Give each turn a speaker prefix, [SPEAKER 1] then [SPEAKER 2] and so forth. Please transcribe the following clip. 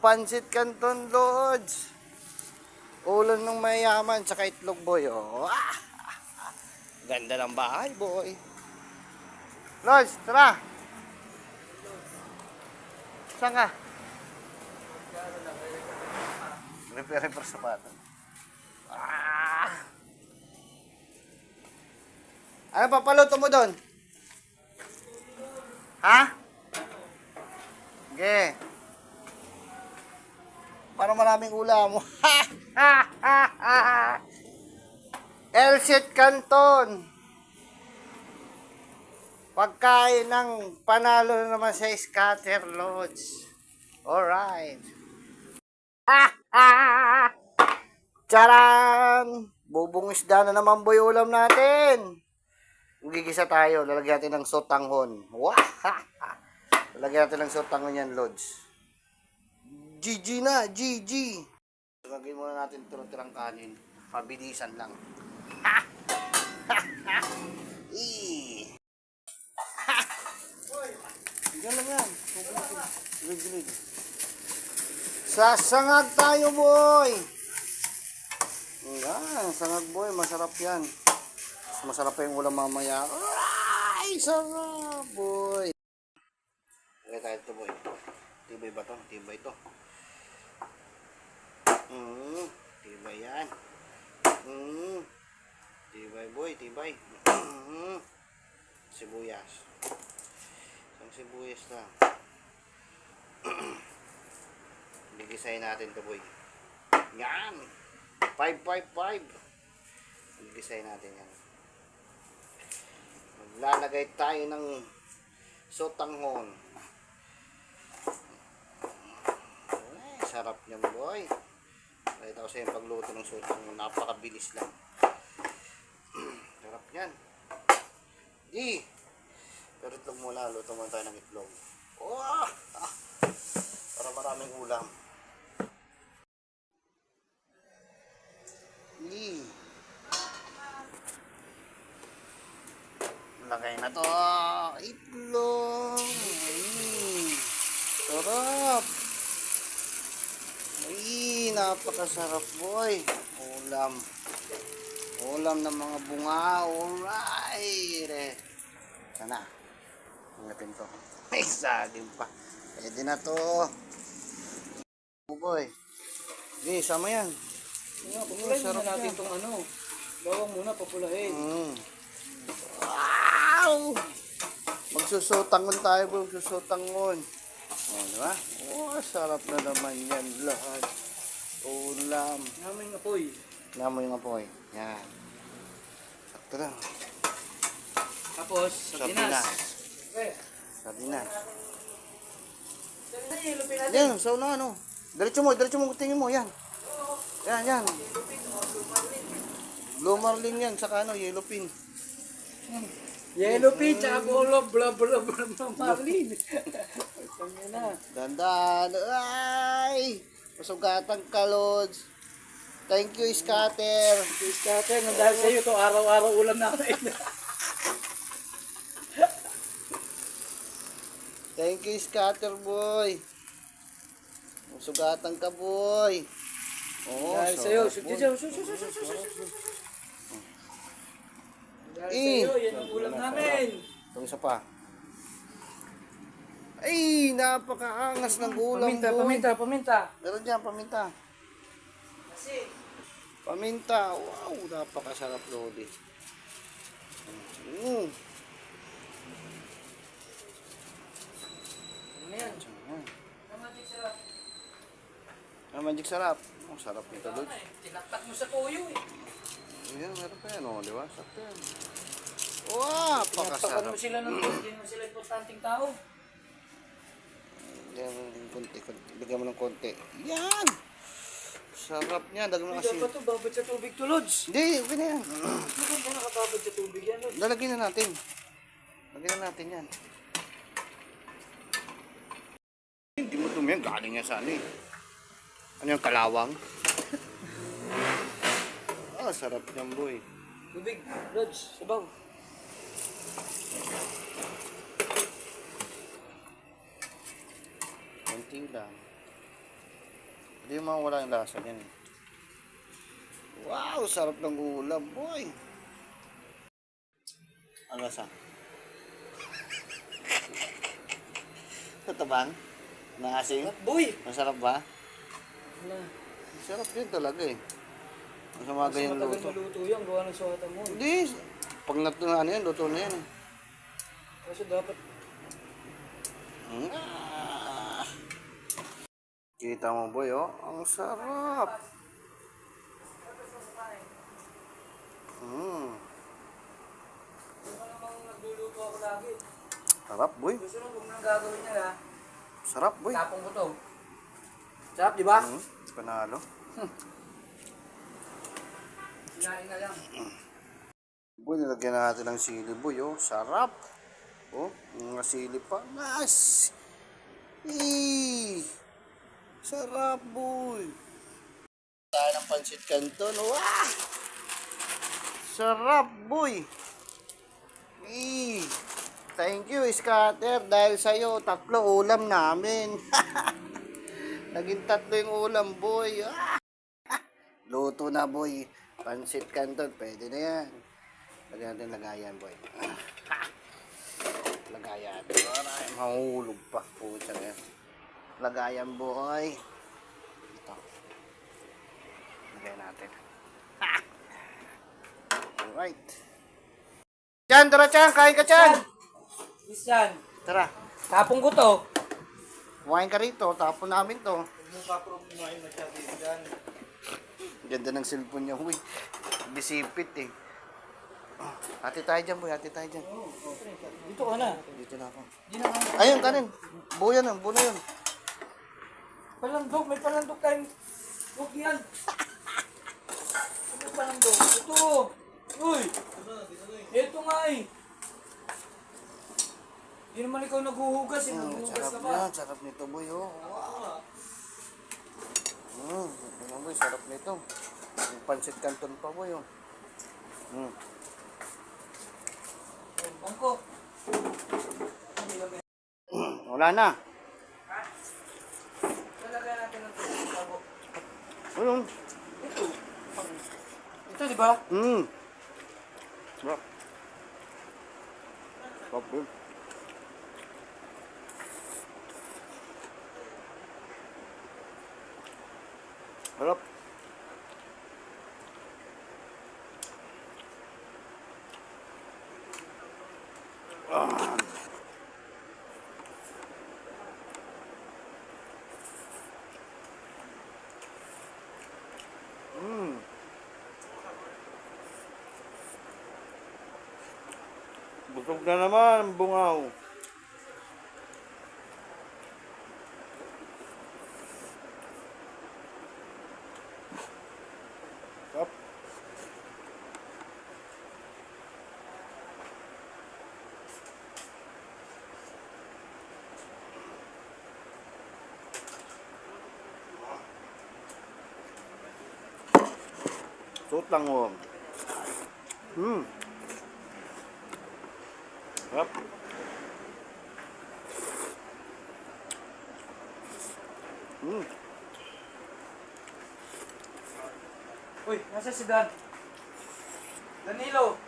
[SPEAKER 1] Pansit Canton, Lods. Ulam ng mayaman, tsaka itlog, boy. Oh. Ganda ng bahay, boy. Lods, tara. Saan ka? Repair sapatos. Ano papaluto mo doon? Ha? Okay. Para maraming ulam mo. Elsit Canton. Pagkain ng panalo naman sa scatter, Lods. Alright. Charan! Bubong isda na naman, boy, ulam natin. Gigisa tayo. Lalagyan natin ng sotanghon. Wah! Lalagyan natin ng sotanghon yan, Lods. GG na! GG! Lagyan muna natin tirang kanin. Pabilisan lang. Yan lang yan. Gilid. Sasangag tayo, boy! Yan, sangag, boy. Masarap yan. Masarap pa yung ulam mamaya. Ay, sarap, boy! Okay tayo ito, boy. Tibay ba ito? Tibay ito. Tibay yan. Tibay, boy. Tibay. Sibuyas. Isang sibuyas lang. Bigisahin natin ito, boy. Yan! 555. Bigisahin natin yan. Maglalagay tayo ng sotanghon. Ay, sarap niyan, boy. Kahit ako sa yung pagluto ng sotanghon, napakabilis lang. Sarap yan. Pero itlog muna, luto muna tayo ng itlog. Para maraming ulam. Lagay na to. Itlog. Sarap. Napakasarap, boy. Ulam ng mga bunga. Alright. Sana. Hangatin to. May saging pa. Pwede na to. Boy. Sige, sama yan.
[SPEAKER 2] Papulahin muna natin itong bawang muna, papulahin.
[SPEAKER 1] Wow! Magsusutangon tayo, bro. Magsusutangon. Diba? Sarap na naman yan lahat. Ulam.
[SPEAKER 2] Namin yung apoy.
[SPEAKER 1] Namoy yung apoy. Yan. Sakto lang.
[SPEAKER 2] Tapos, sardinas.
[SPEAKER 1] Sardinas.
[SPEAKER 2] Ilupin natin.
[SPEAKER 1] Yan, sa una Diretso mo, tingin mo, yan. Yan. Blue marlin yan, saka yellow pin.
[SPEAKER 2] Yellow pin, tsaka bolo, bla marlin.
[SPEAKER 1] Dandan. Ay! Masugatan ka, Lods. Thank you, scatter.
[SPEAKER 2] Scatter, dahil sa'yo ito, araw-araw ulam natin.
[SPEAKER 1] Thank you, scatter, boy. Masugatan ka, boy.
[SPEAKER 2] Dahil sa'yo, dahil sa'yo, yan ang ulam namin.
[SPEAKER 1] Ito isa pa. Ay, napakaangas ng ulam, boy.
[SPEAKER 2] Paminta.
[SPEAKER 1] Meron dyan, paminta. Paminta. Wow, napakasarap, Lodi.
[SPEAKER 2] Ano yan?
[SPEAKER 1] Magic sarap. Sarap nito, Lodi.
[SPEAKER 2] Tinaktak mo sa tuyo eh.
[SPEAKER 1] Yan, meron pa yan, di ba? Sakto yan. Wow, napakasarap.
[SPEAKER 2] Mo sila ng hindi mo sila importanteng tao.
[SPEAKER 1] Yan, konti. Bigyan mo ng konti. Yan! Sarap niya. Dagdag mo kasi.
[SPEAKER 2] Dapat ito, babad sa tubig to, Lods.
[SPEAKER 1] Hindi, okay na yan.
[SPEAKER 2] Bakit ba nakababad sa tubig yan, Lods?
[SPEAKER 1] Lalagyan na natin. Lagyan na natin yan. Hindi mo dumi yan. Galing niya sa ano yung kalawang? Sarap niyan, boy.
[SPEAKER 2] Tubig, Lods, sabaw.
[SPEAKER 1] Konti lang. Hindi mawala yung lasa niyan eh. Wow, sarap ng ulam, boy. Ano lasa? Tatabang? Nangasing?
[SPEAKER 2] Boy!
[SPEAKER 1] Masarap ba?
[SPEAKER 2] Wala.
[SPEAKER 1] Masarap yun talaga eh. Mas mga
[SPEAKER 2] Mas
[SPEAKER 1] ganyang
[SPEAKER 2] matagal
[SPEAKER 1] luto.
[SPEAKER 2] maluto yan, gawa ng sotan mo.
[SPEAKER 1] Hindi. Pag ano yan, luto na yan.
[SPEAKER 2] Kasi dapat,
[SPEAKER 1] Ah. Kita mo boy, oh. Ang sarap. Mm.
[SPEAKER 2] kung ka namang nagluluto ako lagi.
[SPEAKER 1] Sarap boy.
[SPEAKER 2] Susunod, kung nang gagawin niya ha,
[SPEAKER 1] Sarap boy.
[SPEAKER 2] tapong ko to. Sarap, di ba?
[SPEAKER 1] Mm. Panalo.
[SPEAKER 2] Sinain na lang.
[SPEAKER 1] Boy, nilagyan natin ng sili boy, oh. Sarap. Oh, mga sili pa. Nice. Eee. Sarap boy. Tayo ng pancit canton. Wow. Sarap boy. Eee. Thank you, Scatter. Dahil sa'yo, 3 ulam namin. Naging 3 yung ulam, boy. Ah! Luto na, boy. Pancit canton, pwede na yan. Lagyan natin lagayan, boy. Lagayan. Aray, mahulog pa. Pucha na yan. Lagayan, boy. Ito. Lagyan natin. Alright. Chan, tara, Chan. Kain ka, Chan.
[SPEAKER 2] Christian,
[SPEAKER 1] Tara.
[SPEAKER 2] tapong ko to.
[SPEAKER 1] Kumain ka rito. Tapon namin to.
[SPEAKER 2] Huwag mo paproblemahin masyado yan.
[SPEAKER 1] Ganda ng cellphone niya, huy. Bisipit eh. Hati tayo dyan, boy. Hati tayo dyan.
[SPEAKER 2] Dito ka na.
[SPEAKER 1] Dito na ako.
[SPEAKER 2] Di na kaya.
[SPEAKER 1] Ayun, kanin. Buo yan, buo na yun.
[SPEAKER 2] Palandok, may palandok tayong. Huwag yan. Ano palandok? Ito. Uy. Ito nga eh. Di naman ikaw naghuhugas eh. Naghuhugas
[SPEAKER 1] Sarap
[SPEAKER 2] ka pa.
[SPEAKER 1] yan. Sarap nito, boy. Oh. Wow. Tingnan, boy. Sarap nito. Yung pancit canton pa, boy. Oh.
[SPEAKER 2] Bangko.
[SPEAKER 1] Wala na.
[SPEAKER 2] Lalagyan natin ng tubig.
[SPEAKER 1] Ayun.
[SPEAKER 2] Ito di ba?
[SPEAKER 1] Sarap. Sarap, boy. Sarap. Busog na naman ang bungaw. Sarap. Suot lang mo. Sarap.
[SPEAKER 2] Uy, nasa si Dan? Danilo.